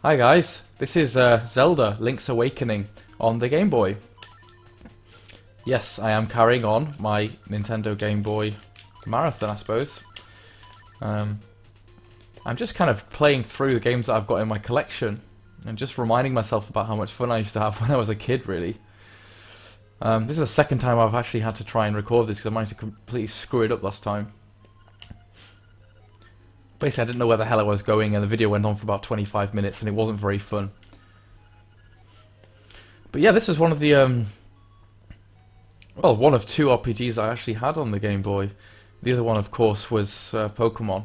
Hi guys, this is Zelda Link's Awakening on the Game Boy. Yes, I am carrying on my Nintendo Game Boy marathon, I suppose. I'm just kind of playing through the games that I've got in my collection and just reminding myself about how much fun I used to have when I was a kid, really. This is the second time I've actually had to try and record this because I managed to completely screw it up last time. Basically, I didn't know where the hell I was going, and the video went on for about 25 minutes, and it wasn't very fun. But yeah, this was one of the, well, one of two RPGs I actually had on the Game Boy. The other one, of course, was Pokemon.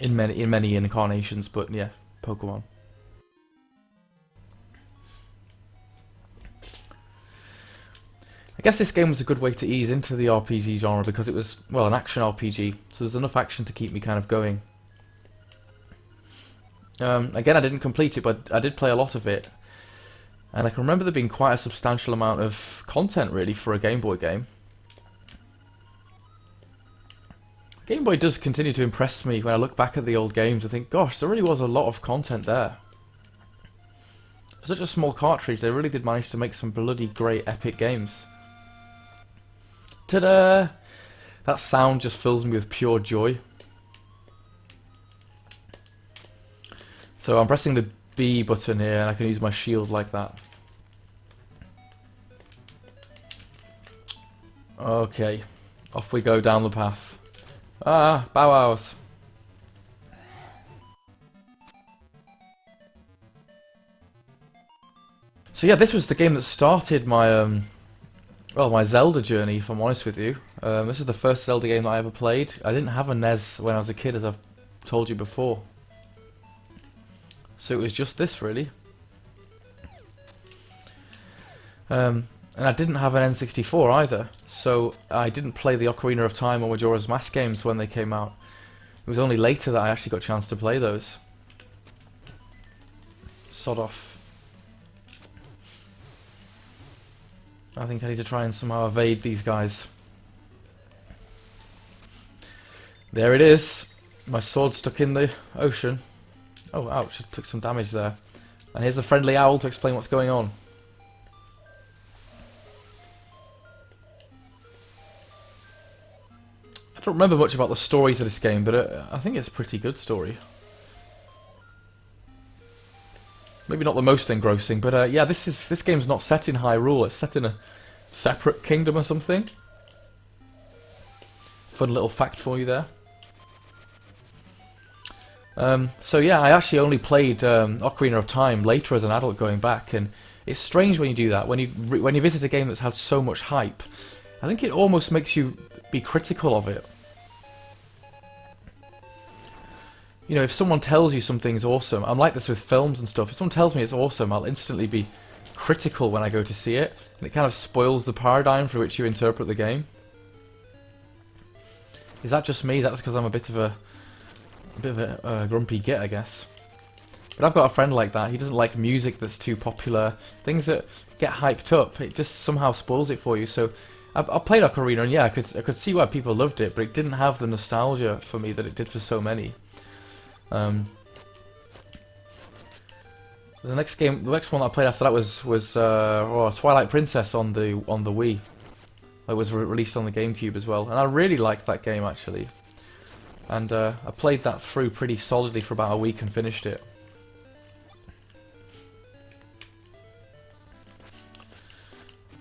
In many incarnations, but yeah, Pokemon. I guess this game was a good way to ease into the RPG genre because it was, well, an action RPG, so there's enough action to keep me kind of going. Again, I didn't complete it, but I did play a lot of it. And I can remember there being quite a substantial amount of content, really, for a Game Boy game. Game Boy does continue to impress me when I look back at the old games. I think, gosh, there really was a lot of content there. For such a small cartridge, they really did manage to make some bloody great epic games. Ta-da! That sound just fills me with pure joy. So I'm pressing the B button here and I can use my shield like that. Okay, off we go down the path. Ah, bow wows. So yeah, this was the game that started my well, my Zelda journey, if I'm honest with you. This is the first Zelda game that I ever played. I didn't have a NES when I was a kid, as I've told you before. So it was just this, really. And I didn't have an N64 either, so I didn't play the Ocarina of Time or Majora's Mask games when they came out. It was only later that I actually got a chance to play those. Sod off. I think I need to try and somehow evade these guys. There it is. My sword stuck in the ocean. Oh, ouch, it took some damage there. And here's the friendly owl to explain what's going on. I don't remember much about the story to this game, but I think it's a pretty good story. Maybe not the most engrossing, but yeah, this game's not set in Hyrule. It's set in a separate kingdom or something. Fun little fact for you there. So yeah, I actually only played Ocarina of Time later as an adult, going back, and it's strange when you do that. When you visit a game that's had so much hype, I think it almost makes you be critical of it. You know, if someone tells you something's awesome, I'm like this with films and stuff, if someone tells me it's awesome, I'll instantly be critical when I go to see it, and it kind of spoils the paradigm for which you interpret the game. Is that just me? That's because I'm a bit of a grumpy git, I guess. But I've got a friend like that. He doesn't like music that's too popular, things that get hyped up. It just somehow spoils it for you. So I played Ocarina, and yeah, I could see why people loved it, but it didn't have the nostalgia for me that it did for so many. The next one that I played after that was Twilight Princess on the Wii. It was released on the GameCube as well, and I really liked that game actually. And I played that through pretty solidly for about a week and finished it.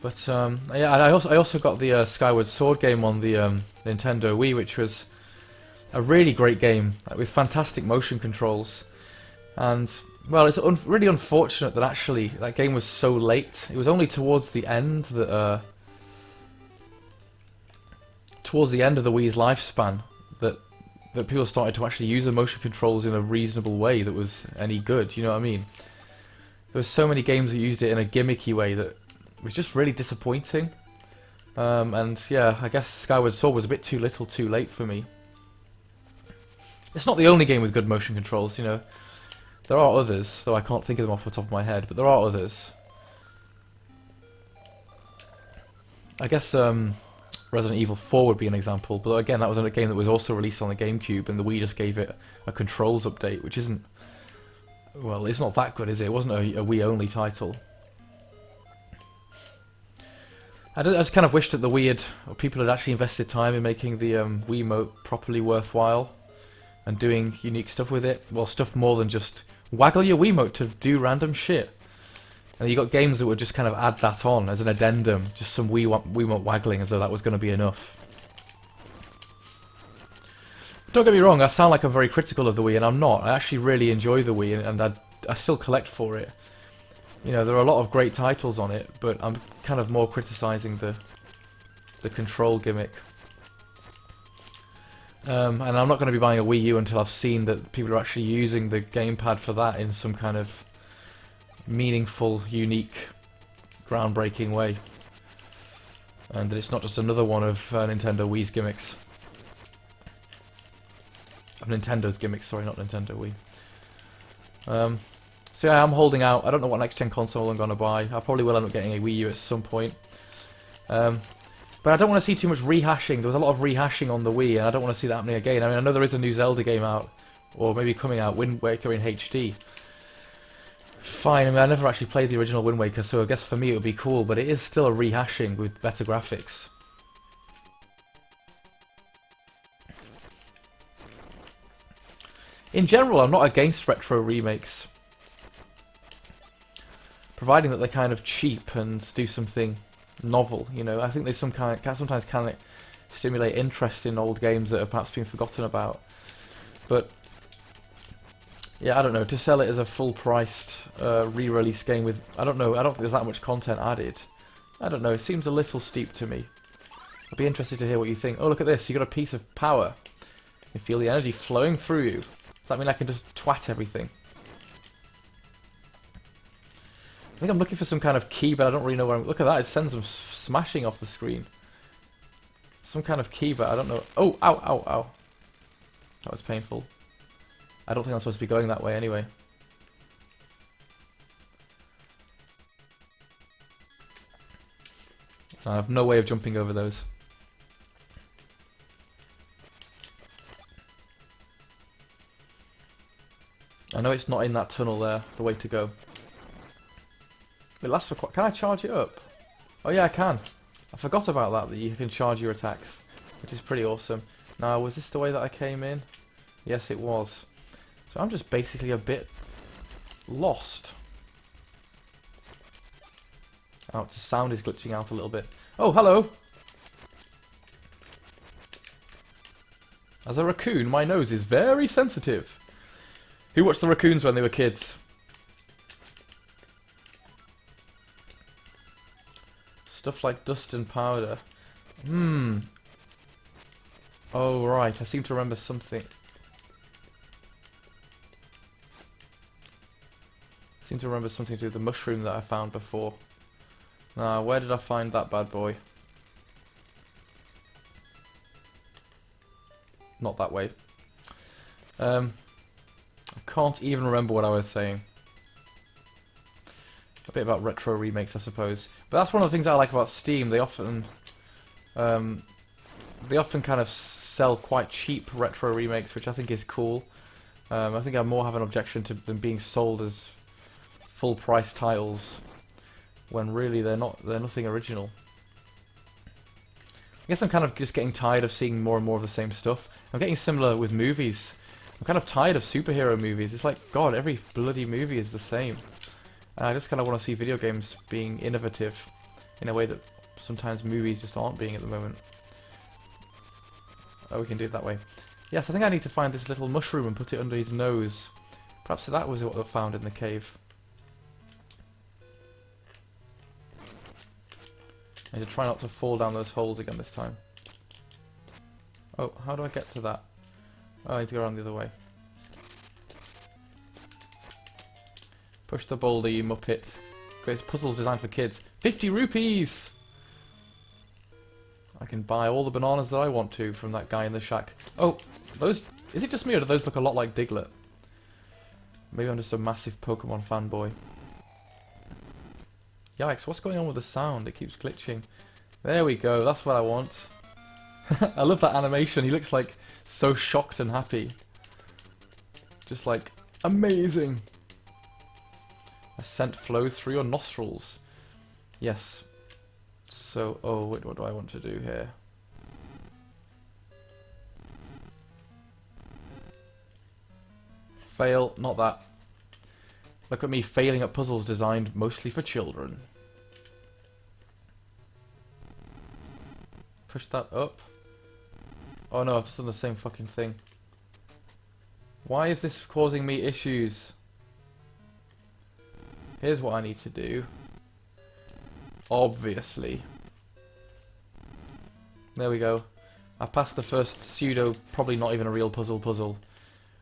But yeah, I also got the Skyward Sword game on the Nintendo Wii, which was a really great game with fantastic motion controls. And well, it's really unfortunate that actually that game was so late. It was only towards the end that towards the end of the Wii's lifespan that people started to actually use the motion controls in a reasonable way that was any good. You know what I mean? There were so many games that used it in a gimmicky way that was just really disappointing. And yeah, I guess Skyward Sword was a bit too little, too late for me. It's not the only game with good motion controls, you know. There are others, though I can't think of them off the top of my head, but there are others. I guess Resident Evil 4 would be an example, but again, that was a game that was also released on the GameCube, and the Wii just gave it a controls update, which isn't Well, it's not that good, is it? It wasn't a Wii-only title. I just kind of wish that the Wii had, or people had actually invested time in making the Wiimote properly worthwhile and doing unique stuff with it. Well, stuff more than just waggle your Wiimote to do random shit. And you got games that would just kind of add that on as an addendum, just some Wiimote waggling as though that was going to be enough. Don't get me wrong, I sound like I'm very critical of the Wii, and I'm not. I actually really enjoy the Wii, and I still collect for it. You know, there are a lot of great titles on it, but I'm kind of more criticising the control gimmick. And I'm not going to be buying a Wii U until I've seen that people are actually using the gamepad for that in some kind of meaningful, unique, groundbreaking way. And that it's not just another one of Nintendo Wii's gimmicks. Of Nintendo's gimmicks, sorry, not Nintendo Wii. So yeah, I'm holding out. I don't know what next-gen console I'm going to buy. I probably will end up getting a Wii U at some point. But I don't want to see too much rehashing. There was a lot of rehashing on the Wii, and I don't want to see that happening again. I mean, I know there is a new Zelda game out, or maybe coming out, Wind Waker in HD. Fine, I mean, I never actually played the original Wind Waker, so I guess for me it would be cool, but it is still a rehashing with better graphics. In general, I'm not against retro remakes, providing that they're kind of cheap and do something novel. You know, I think they sometimes can stimulate interest in old games that have perhaps been forgotten about. But yeah, I don't know. To sell it as a full-priced re-release game with, I don't know. I don't think there's that much content added. I don't know. It seems a little steep to me. I'd be interested to hear what you think. Oh, look at this! You got a piece of power. You feel the energy flowing through you. Does that mean I can just twat everything? I think I'm looking for some kind of key, but I don't really know where I'm... Look at that, it sends them smashing off the screen. Some kind of key, but I don't know... Oh, ow, ow, ow. That was painful. I don't think I'm supposed to be going that way anyway. I have no way of jumping over those. I know it's not in that tunnel there, the way to go. It lasts for quite... Can I charge it up? Oh yeah, I can. I forgot about that you can charge your attacks, which is pretty awesome. Now, was this the way that I came in? Yes, it was. So I'm just basically a bit lost. Oh, the sound is glitching out a little bit. Oh, hello! As a raccoon, my nose is very sensitive. Who watched the raccoons when they were kids? Stuff like dust and powder. Oh, right. I seem to remember something. I seem to remember something to do with the mushroom that I found before. Now, where did I find that bad boy? Not that way. I can't even remember what I was saying. A bit about retro remakes, I suppose. But that's one of the things I like about Steam. They often kind of sell quite cheap retro remakes, which I think is cool. I think I more have an objection to them being sold as full-price titles when really they're nothing original. I guess I'm kind of just getting tired of seeing more and more of the same stuff. I'm getting similar with movies. I'm kind of tired of superhero movies. It's like, God, every bloody movie is the same. And I just kind of want to see video games being innovative in a way that sometimes movies just aren't being at the moment. Oh, we can do it that way. Yes, I think I need to find this little mushroom and put it under his nose. Perhaps that was what I found in the cave. I need to try not to fall down those holes again this time. Oh, how do I get to that? Oh, I need to go around the other way. Push the boulder, you muppet. Great puzzles designed for kids. 50 rupees! I can buy all the bananas that I want to from that guy in the shack. Oh, those... Is it just me or do those look a lot like Diglett? Maybe I'm just a massive Pokemon fanboy. Yikes, what's going on with the sound? It keeps glitching. There we go, that's what I want. I love that animation, he looks like so shocked and happy. Just like, amazing! A scent flows through your nostrils. Yes. So, oh, wait, what do I want to do here? Fail, not that. Look at me failing at puzzles designed mostly for children. Push that up. Oh no, I've just done the same fucking thing. Why is this causing me issues? Here's what I need to do. Obviously. There we go. I've passed the first pseudo, probably not even a real puzzle.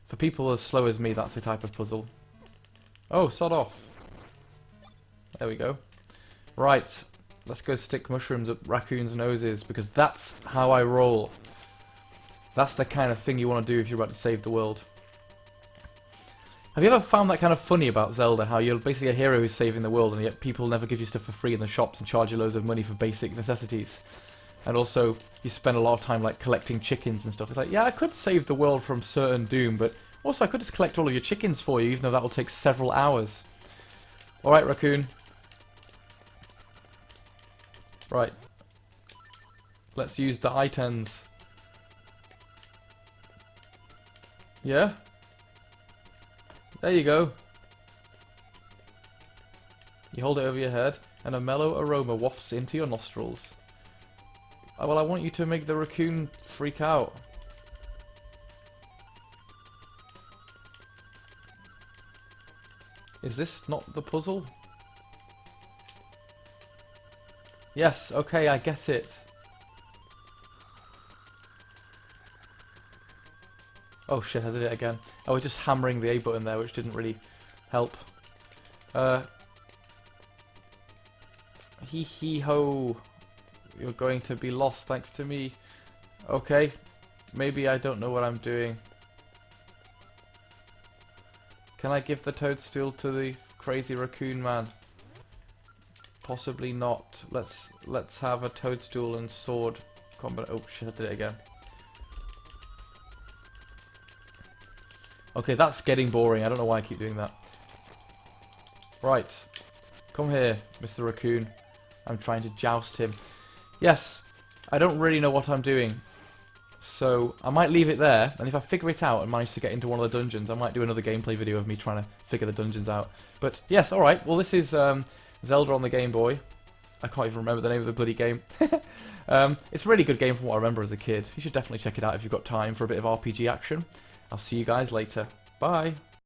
For people as slow as me, that's the type of puzzle. Oh, sod off. There we go. Right. Let's go stick mushrooms up raccoons' noses, because that's how I roll. That's the kind of thing you want to do if you're about to save the world. Have you ever found that kind of funny about Zelda, how you're basically a hero who's saving the world, and yet people never give you stuff for free in the shops and charge you loads of money for basic necessities? And also, you spend a lot of time like collecting chickens and stuff. It's like, yeah, I could save the world from certain doom, but also I could just collect all of your chickens for you, even though that will take several hours. Alright, raccoon. Right. Let's use the items. Yeah? There you go. You hold it over your head, and a mellow aroma wafts into your nostrils. Oh, well, I want you to make the raccoon freak out. Is this not the puzzle? Yes, okay, I get it. Oh shit, I did it again. I was just hammering the A button there, which didn't really help. Hee hee ho. You're going to be lost thanks to me. Okay. Maybe I don't know what I'm doing. Can I give the toadstool to the crazy raccoon man? Possibly not. Let's have a toadstool and sword combat. Oh shit, I did it again. Okay, that's getting boring. I don't know why I keep doing that. Right. Come here, Mr. Raccoon. I'm trying to joust him. Yes, I don't really know what I'm doing. So, I might leave it there, and if I figure it out and manage to get into one of the dungeons, I might do another gameplay video of me trying to figure the dungeons out. But, yes, alright. Well, this is Zelda on the Game Boy. I can't even remember the name of the bloody game. It's a really good game from what I remember as a kid. You should definitely check it out if you've got time for a bit of RPG action. I'll see you guys later. Bye!